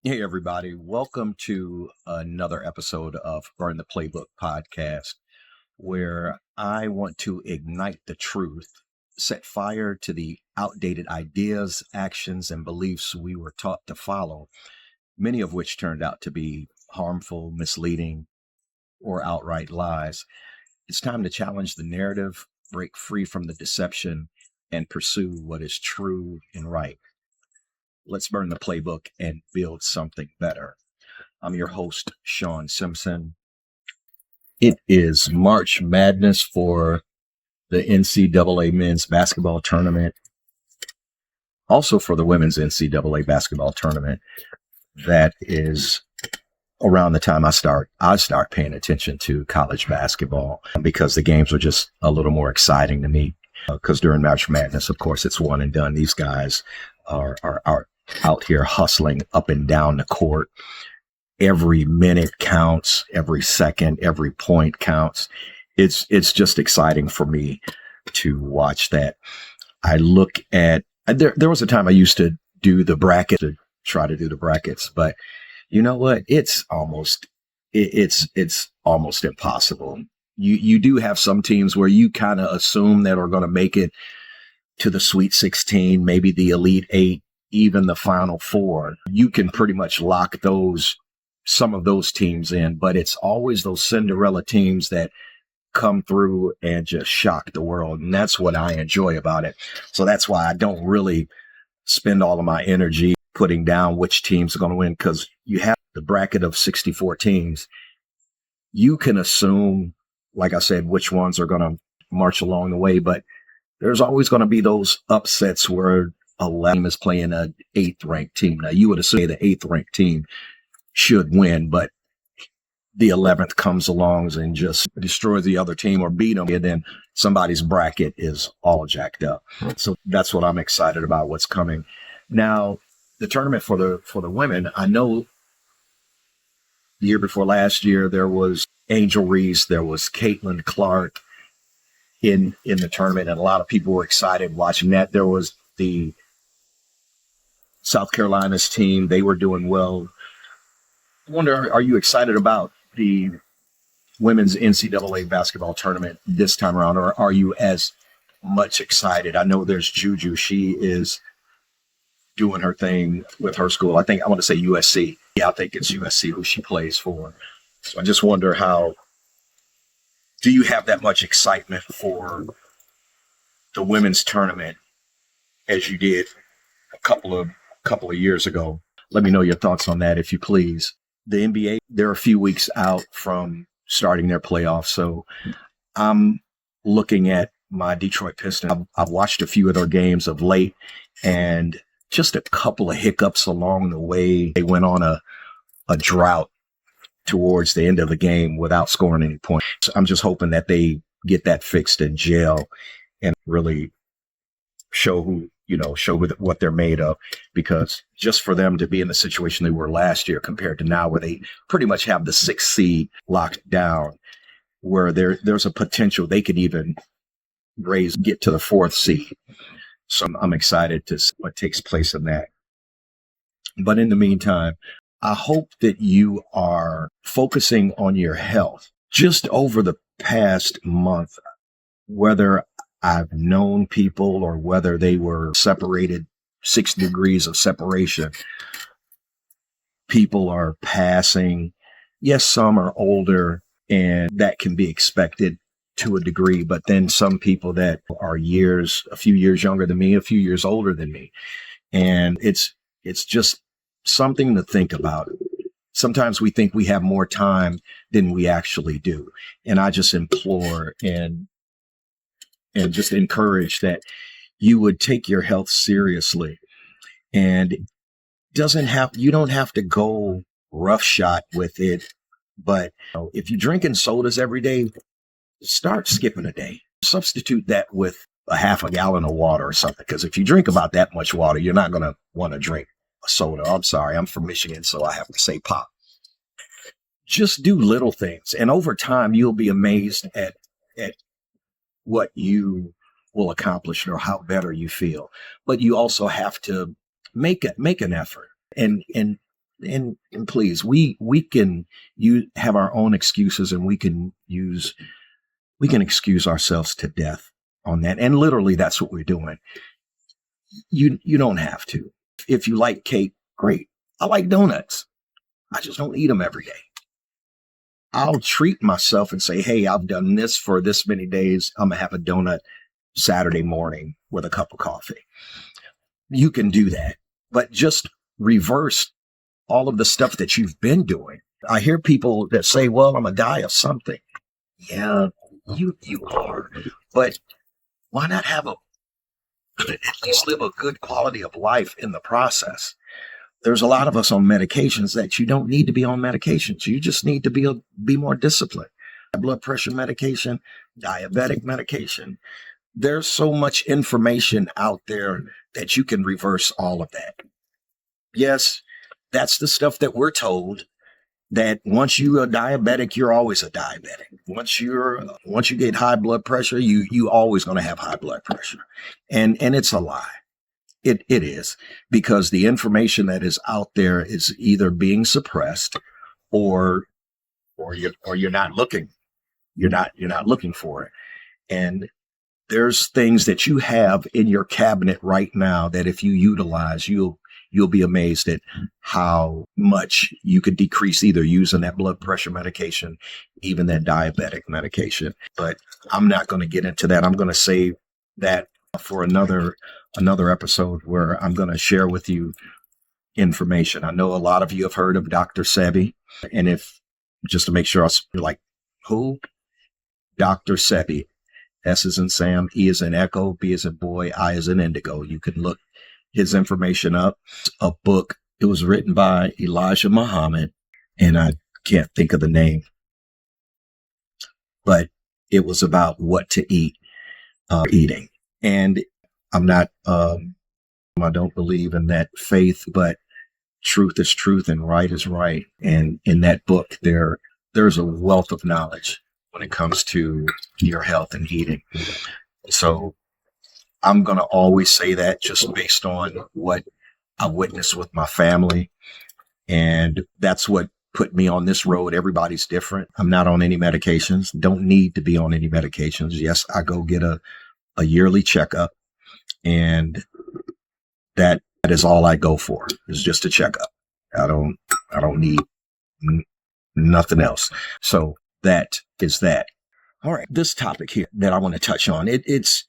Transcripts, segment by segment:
Hey, everybody. Welcome to another episode of Burn the Playbook podcast, where I want to ignite the truth, set fire to the outdated ideas, actions, and beliefs we were taught to follow, many of which turned out to be harmful, misleading, or outright lies. It's time to challenge the narrative, break free from the deception, and pursue what is true and right. Let's burn the playbook and build something better. I'm your host, Sean Simpson. It is March Madness for the NCAA men's basketball tournament, also for the women's NCAA basketball tournament. That is around the time I start paying attention to college basketball because the games are just a little more exciting to me. Because during March Madness, of course, it's one and done. These guys are out here hustling up and down the court. Every minute counts, every second, every point counts. It's just exciting for me to watch that. I look at there was a time I used to do the bracket, to try to do the brackets, but you know what? It's almost impossible. You do have some teams where you kind of assume that are going to make it to the Sweet 16, maybe the Elite Eight, even the Final Four. You can pretty much lock some of those teams in, but it's always those Cinderella teams that come through and just shock the world. And that's what I enjoy about it. So that's why I don't really spend all of my energy putting down which teams are going to win, because you have the bracket of 64 teams. You can assume, like I said, which ones are going to march along the way, but there's always going to be those upsets where 11 is playing an 8th ranked team. Now, you would assume the 8th ranked team should win, but the 11th comes along and just destroys the other team or beat them, and then somebody's bracket is all jacked up. So that's what I'm excited about, what's coming. Now, the tournament for the women, I know the year before last year, there was Angel Reese, there was Caitlin Clark in the tournament, and a lot of people were excited watching that. There was the South Carolina's team. They were doing well. I wonder, are you excited about the women's NCAA basketball tournament this time around, or are you as much excited? I know there's Juju. She is doing her thing with her school. I want to say USC. Yeah, I think it's USC who she plays for. So I just wonder, do you have that much excitement for the women's tournament as you did a couple of years ago? Let me know your thoughts on that, if you please. The NBA, they're a few weeks out from starting their playoffs, so I'm looking at my Detroit Pistons. I've watched a few of their games of late, and just a couple of hiccups along the way. They went on a drought towards the end of the game without scoring any points. So I'm just hoping that they get that fixed in jail and really show what they're made of, because just for them to be in the situation they were last year compared to now, where they pretty much have the 6th seed locked down, where there's a potential they could even get to the 4th seed. So I'm excited to see what takes place in that. But in the meantime, I hope that you are focusing on your health. Just over the past month, whether I've known people or whether they were separated, 6 degrees of separation, people are passing. Yes, some are older, and that can be expected to a degree, but then some people that are a few years younger than me, a few years older than me. And it's just something to think about. Sometimes we think we have more time than we actually do. And I just implore and just encourage that you would take your health seriously. And you don't have to go roughshod with it. But if you're drinking sodas every day, start skipping a day. Substitute that with a half a gallon of water or something. Because if you drink about that much water, you're not going to want to drink a soda. I'm sorry, I'm from Michigan, so I have to say pop. Just do little things. And over time, you'll be amazed at what you will accomplish or how better you feel. But you also have to make an effort and and please, we can have our own excuses, and we can excuse ourselves to death on that. And literally that's what we're doing. You don't have to. If you like cake, great. I like donuts. I just don't eat them every day. I'll treat myself and say, hey, I've done this for this many days. I'm going to have a donut Saturday morning with a cup of coffee. You can do that, but just reverse all of the stuff that you've been doing. I hear people that say, well, I'm going to die of something. Yeah, you are. But why not have at least live a good quality of life in the process? There's a lot of us on medications that you don't need to be on medications. You just need to be more disciplined. Blood pressure medication, diabetic medication. There's so much information out there that you can reverse all of that. Yes, that's the stuff that we're told, that once you're a diabetic, you're always a diabetic. Once you get high blood pressure, you always going to have high blood pressure. And it's a lie. It is, because the information that is out there is either being suppressed or you're not looking. You're not looking for it. And there's things that you have in your cabinet right now that if you utilize, you'll be amazed at how much you could decrease either using that blood pressure medication, even that diabetic medication. But I'm not going to get into that. I'm going to save that for another episode where I'm going to share with you information. I know a lot of you have heard of Dr. Sebi, and if just to make sure, you're like, who? Dr. Sebi. S is in Sam, E is in Echo, B is in Boy, I is in Indigo. You can look his information up. A book. It was written by Elijah Muhammad, and I can't think of the name, but it was about what to eat, eating. And I'm not, I don't believe in that faith, but truth is truth and right is right. And in that book, there's a wealth of knowledge when it comes to your health and eating. So I'm going to always say that just based on what I witnessed with my family. And that's what put me on this road. Everybody's different. I'm not on any medications, don't need to be on any medications. Yes, I go get a yearly checkup, and that is all I go for, is just a checkup. I don't need nothing else. So that is that. All right. This topic here that I want to touch on, it's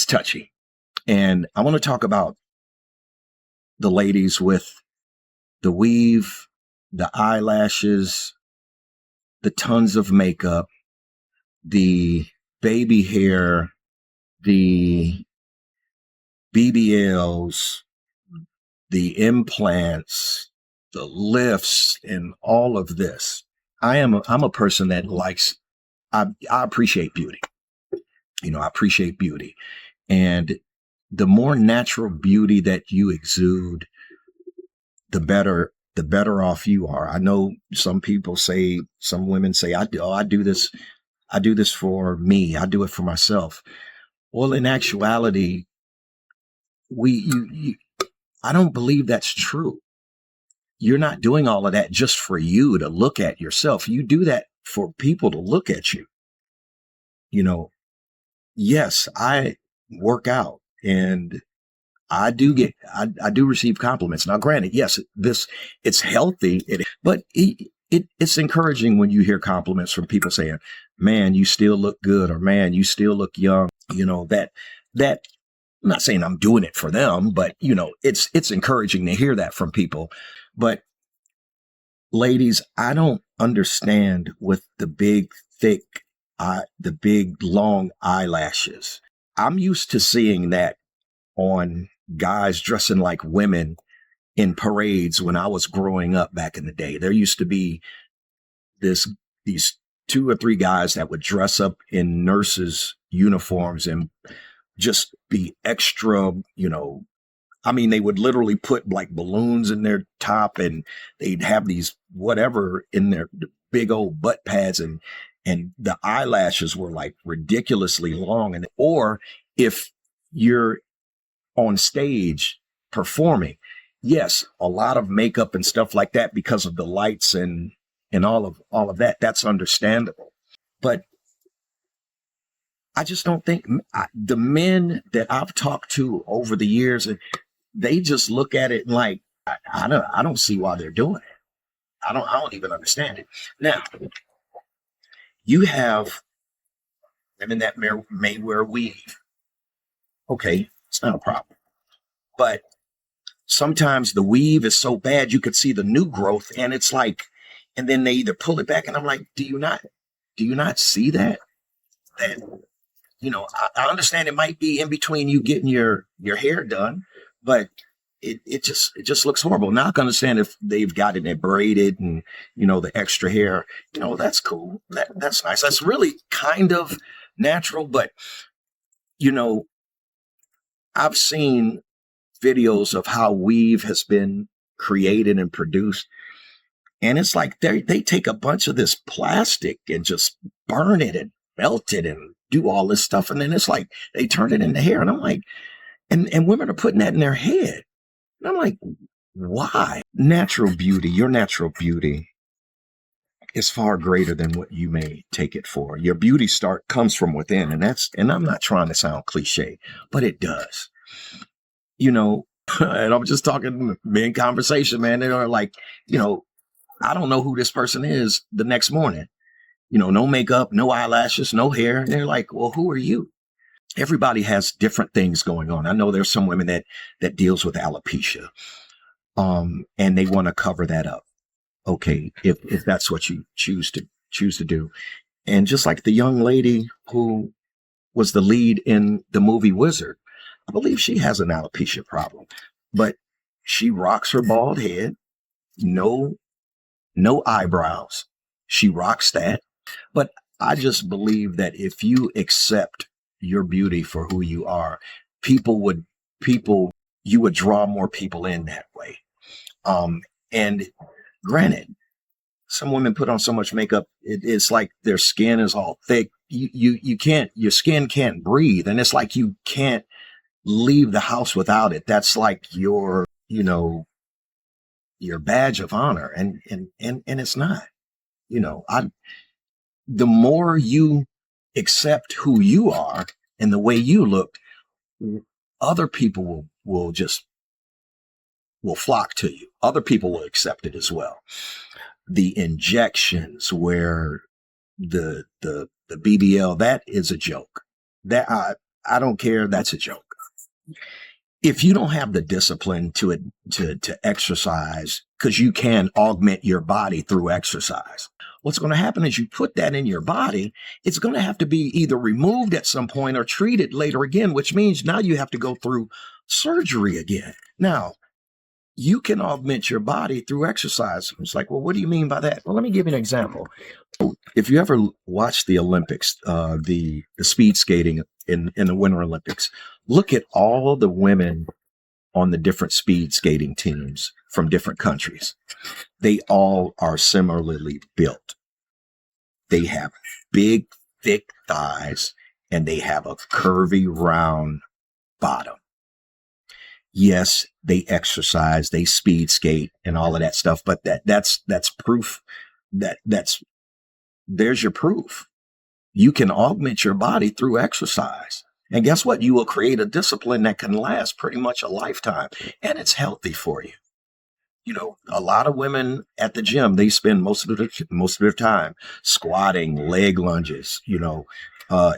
touchy. And I want to talk about the ladies with the weave, the eyelashes, the tons of makeup, the baby hair, the BBLs, the implants, the lifts, and all of this. I'm a person that likes, I appreciate beauty. I appreciate beauty. And the more natural beauty that you exude, the better off you are. I know some women say, I do this for me. I do it for myself. Well, in actuality, I don't believe that's true. You're not doing all of that just for you to look at yourself. You do that for people to look at you. Yes, I work out and I do receive compliments. Now, granted, yes, it's healthy, but it's encouraging when you hear compliments from people saying, man, you still look good, or man, you still look young. That I'm not saying I'm doing it for them, but it's encouraging to hear that from people. But ladies, I don't understand with the big, thick, the big, long eyelashes. I'm used to seeing that on guys dressing like women in parades when I was growing up back in the day. There used to be these 2 or 3 guys that would dress up in nurses' uniforms and just be extra, they would literally put like balloons in their top, and they'd have these whatever in their big old butt pads, and the eyelashes were like ridiculously long. Or if you're on stage performing, yes, a lot of makeup and stuff like that because of the lights and all of that. That's understandable. But I just don't think the men that I've talked to over the years, they just look at it like I don't see why they're doing it. I don't even understand it. Now you have women that may wear weave. Okay, it's not a problem. But sometimes the weave is so bad you could see the new growth, and it's like, and then they either pull it back, and I'm like, do you not see that? That I understand it might be in between you getting your hair done, but it just looks horrible. Now I can understand if they've got it braided and the extra hair, that's cool. That's nice. That's really kind of natural, but you know, I've seen videos of how weave has been created and produced. And it's like they take a bunch of this plastic and just burn it and melt it and do all this stuff. And then it's like they turn it into hair. And I'm like, and women are putting that in their head. And I'm like, why? Your natural beauty is far greater than what you may take it for. Your beauty comes from within. And I'm not trying to sound cliche, but it does. And I'm just talking in conversation, man. They're like, I don't know who this person is the next morning. No makeup, no eyelashes, no hair. And they're like, well, who are you? Everybody has different things going on. I know there's some women that deals with alopecia, and they want to cover that up. Okay, if that's what you choose to do. And just like the young lady who was the lead in the movie Wizard, I believe she has an alopecia problem, but she rocks her bald head, no eyebrows. She rocks that. But I just believe that if you accept your beauty for who you are, you would draw more people in that way. And granted, some women put on so much makeup, it's like their skin is all thick. Your skin can't breathe. And it's like you can't leave the house without it. That's like your badge of honor. And it's not, the more you accept who you are and the way you look, other people will flock to you. Other people will accept it as well. The injections where the BBL, that is a joke. That I don't care. That's a joke. If you don't have the discipline to exercise, because you can augment your body through exercise, what's going to happen is you put that in your body. It's going to have to be either removed at some point or treated later again, which means now you have to go through surgery again. Now, you can augment your body through exercise. It's like, well, what do you mean by that? Well, let me give you an example. If you ever watch the Olympics, the speed skating in the Winter Olympics, look at all the women on the different speed skating teams from different countries. They all are similarly built. They have big, thick thighs, and they have a curvy, round bottom. Yes, they exercise, they speed skate and all of that stuff, but that's proof there's your proof. You can augment your body through exercise. And guess what? You will create a discipline that can last pretty much a lifetime, and it's healthy for you. A lot of women at the gym, they spend most of their time squatting, leg lunges,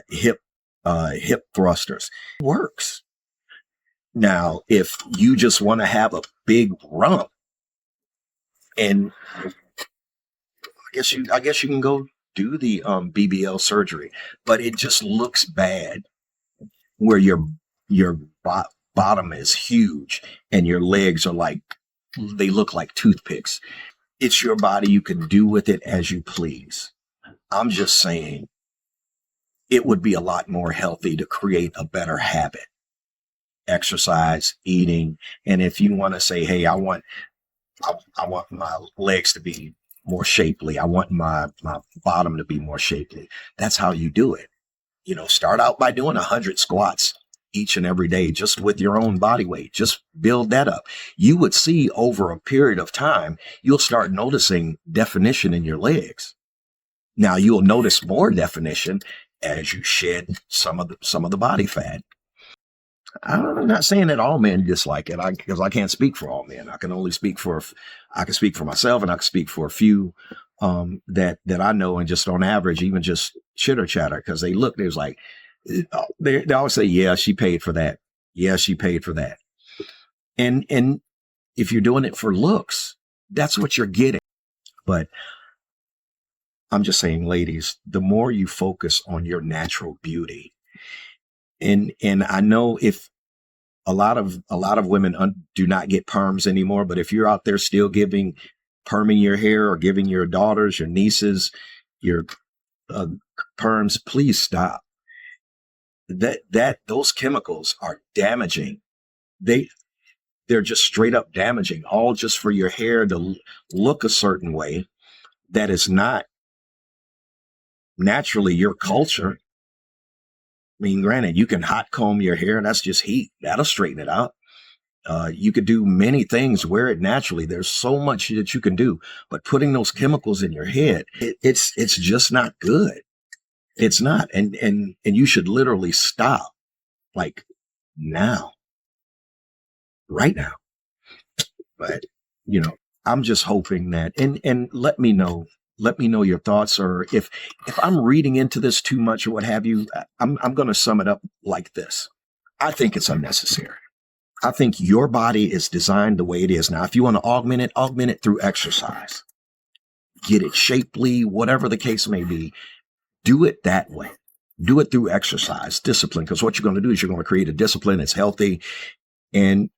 hip thrusters. It works. Now, if you just want to have a big rump, and I guess you can go do the BBL surgery, but it just looks bad where your bottom is huge and your legs are they look like toothpicks. It's your body. You can do with it as you please. I'm just saying it would be a lot more healthy to create a better habit. Exercise, eating, and if you want to say, hey, I want my legs to be more shapely, I want my bottom to be more shapely, that's how you do it. Start out by doing 100 squats each and every day, just with your own body weight. Just build that up. You would see over a period of time, you'll start noticing definition in your legs. Now you'll notice more definition as you shed some of the body fat. I'm not saying that all men dislike it, because I can't speak for all men. I can speak for myself, and I can speak for a few that I know, and just on average, even just chitter chatter, because they was like, they always say, yeah, she paid for that. Yeah, she paid for that. And if you're doing it for looks, that's what you're getting. But I'm just saying, ladies, the more you focus on your natural beauty, and I know if a lot of women do not get perms anymore, but if you're out there still perming your hair, or giving your daughters, your nieces, your perms, please stop. Those chemicals are damaging. They're just straight up damaging, all just for your hair to look a certain way that is not naturally your culture. I mean, granted, you can hot comb your hair, and that's just heat. That'll straighten it out. You could do many things, wear it naturally. There's so much that you can do, but putting those chemicals in your head, it's just not good. It's not. And you should literally stop, like, now, right now. But, I'm just hoping that, and let me know your thoughts, or if I'm reading into this too much or what have you. I'm going to sum it up like this. I think it's unnecessary. I think your body is designed the way it is. Now, if you want to augment it through exercise. Get it shapely, whatever the case may be. Do it that way. Do it through exercise, discipline, because what you're going to do is you're going to create a discipline that's healthy, and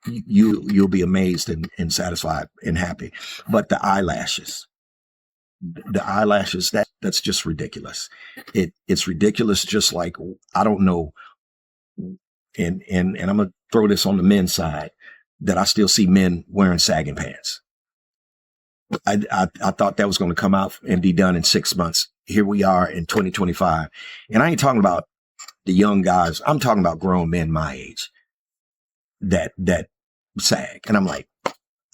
you'll be amazed and satisfied and happy. But the eyelashes, that's just ridiculous. It's ridiculous. Just like, I don't know. And I'm going to throw this on the men's side, that I still see men wearing sagging pants. I thought that was going to come out and be done in 6 months. Here we are in 2025. And I ain't talking about the young guys. I'm talking about grown men my age that sag. And I'm like,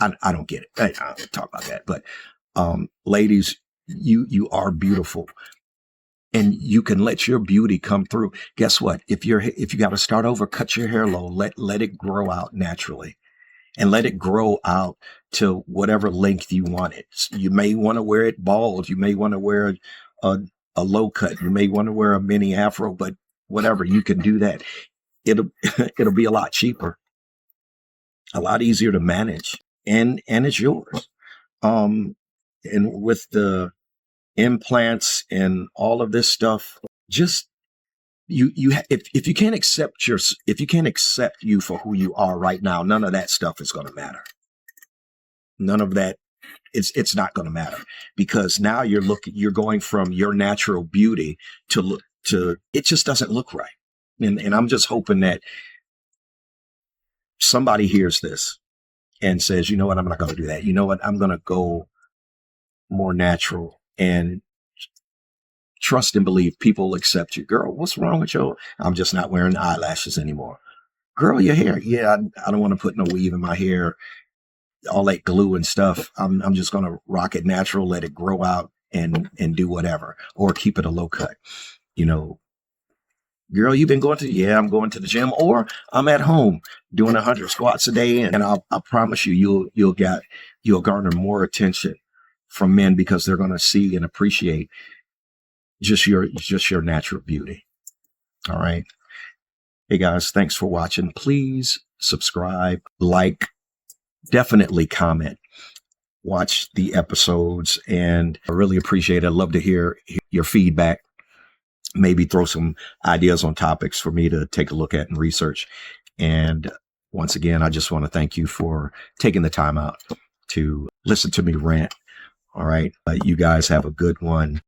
I don't get it. I don't talk about that. But ladies, you are beautiful, and you can let your beauty come through. Guess what? If you got to start over, cut your hair low, let it grow out naturally, and let it grow out to whatever length you want it. You may want to wear it bald. You may want to wear a low cut. You may want to wear a mini afro, but whatever, you can do that. It'll be a lot cheaper, a lot easier to manage, and it's yours. And with the implants and all of this stuff, just if you can't accept you for who you are right now, none of that stuff is going to matter. None of that. It's not going to matter, because now you're going from your natural beauty to it just doesn't look right. And I'm just hoping that somebody hears this and says, you know what, I'm not going to do that. You know what, I'm going to go more natural and trust and believe people will accept you. Girl, what's wrong with you? I'm just not wearing eyelashes anymore. Girl, your hair. Yeah, I don't want to put no weave in my hair, all that glue and stuff. I'm just going to rock it natural, let it grow out, and do whatever, or keep it a low cut. Girl, you've been going to, yeah, I'm going to the gym, or I'm at home doing 100 squats a day. And I promise you, you'll garner more attention from men, because they're going to see and appreciate just your natural beauty. All right. Hey guys, thanks for watching. Please subscribe, like, definitely comment, watch the episodes, and I really appreciate it. I'd love to hear your feedback. Maybe throw some ideas on topics for me to take a look at and research. And once again, I just want to thank you for taking the time out to listen to me rant. All right. You guys have a good one.